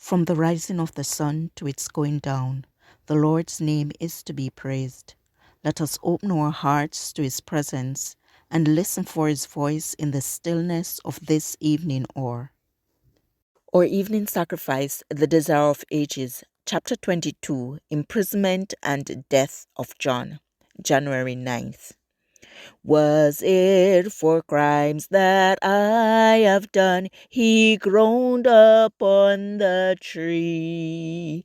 From the rising of the sun to its going down, the Lord's name is to be praised. Let us open our hearts to his presence and listen for his voice in the stillness of this evening hour. Our evening sacrifice, the desire of ages, chapter 22, imprisonment and death of John, January 9th. Was it for crimes that I have done? He groaned upon the tree.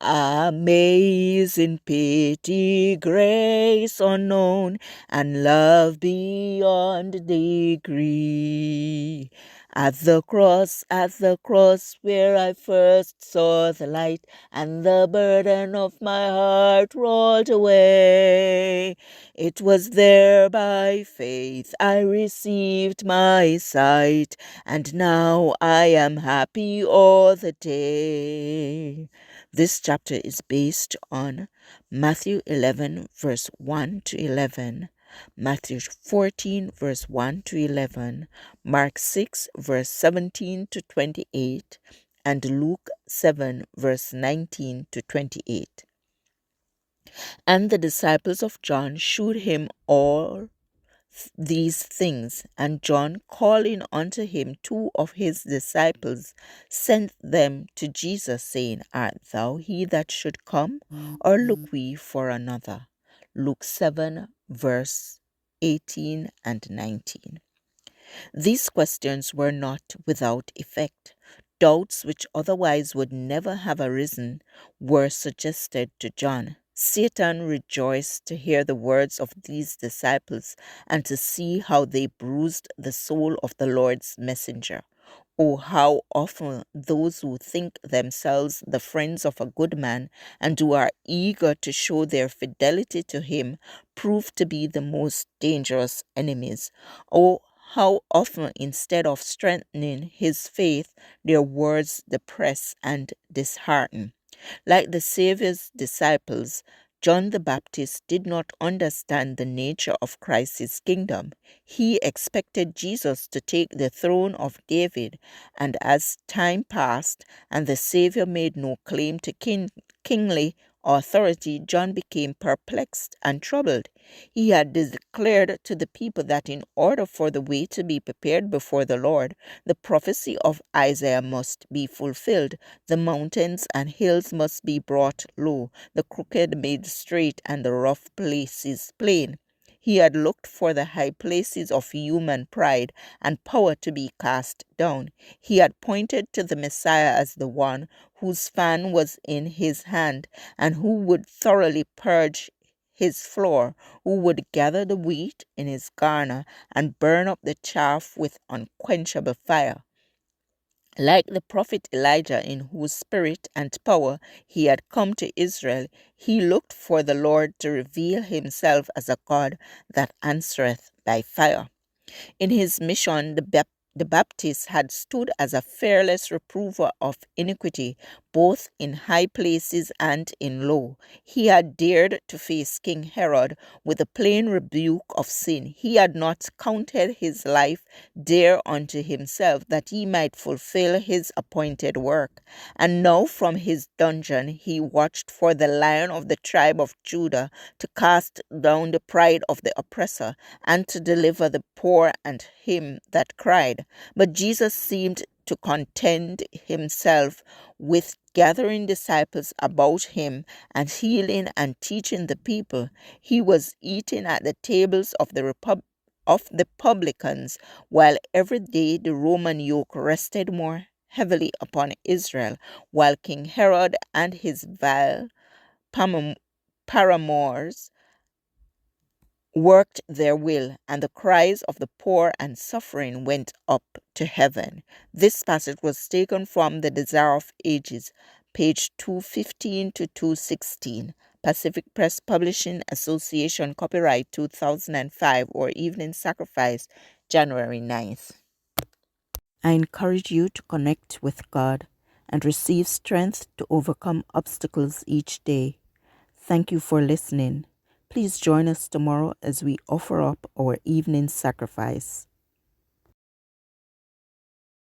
Amazing pity, grace unknown, and love beyond degree. At the cross where I first saw the light, and the burden of my heart rolled away. It was there by faith I received my sight, and now I am happy all the day. This chapter is based on Matthew 11, verse 1 to 11, Matthew 14, verse 1 to 11, Mark 6, verse 17 to 28, and Luke 7, verse 19 to 28. And the disciples of John shewed him all these things, and John, calling unto him 2 of his disciples, sent them to Jesus, saying, Art thou he that should come, or look we for another? Luke 7, verse 18 and 19. These questions were not without effect. Doubts which otherwise would never have arisen were suggested to John. Satan rejoiced to hear the words of these disciples and to see how they bruised the soul of the Lord's messenger. Oh, how often those who think themselves the friends of a good man and who are eager to show their fidelity to him prove to be the most dangerous enemies. Oh, how often, instead of strengthening his faith, their words depress and dishearten. Like the Savior's disciples, John the Baptist did not understand the nature of Christ's kingdom. He expected Jesus to take the throne of David, and as time passed and the Savior made no claim to kingly authority, John became perplexed and troubled. He had declared to the people that in order for the way to be prepared before the Lord, the prophecy of Isaiah must be fulfilled. The mountains and hills must be brought low, the crooked made straight, and the rough places plain. He had looked for the high places of human pride and power to be cast down. He had pointed to the Messiah as the one whose fan was in his hand and who would thoroughly purge his floor, who would gather the wheat in his garner and burn up the chaff with unquenchable fire. Like the prophet Elijah, in whose spirit and power he had come to Israel, he looked for the Lord to reveal himself as a God that answereth by fire. In his mission, the Baptist had stood as a fearless reprover of iniquity, both in high places and in low. He had dared to face King Herod with a plain rebuke of sin. He had not counted his life dear unto himself, that he might fulfill his appointed work. And now from his dungeon he watched for the Lion of the tribe of Judah to cast down the pride of the oppressor and to deliver the poor and him that cried. But Jesus seemed to content himself with gathering disciples about him and healing and teaching the people. He was eating at the tables of the publicans, while every day the Roman yoke rested more heavily upon Israel, while King Herod and his vile paramours worked their will, and the cries of the poor and suffering went up to heaven. This passage was taken from The Desire of Ages, page 215 to 216. Pacific Press Publishing Association, copyright 2005, or Evening Sacrifice, January 9th. I encourage you to connect with God and receive strength to overcome obstacles each day. Thank you for listening. Please join us tomorrow as we offer up our evening sacrifice.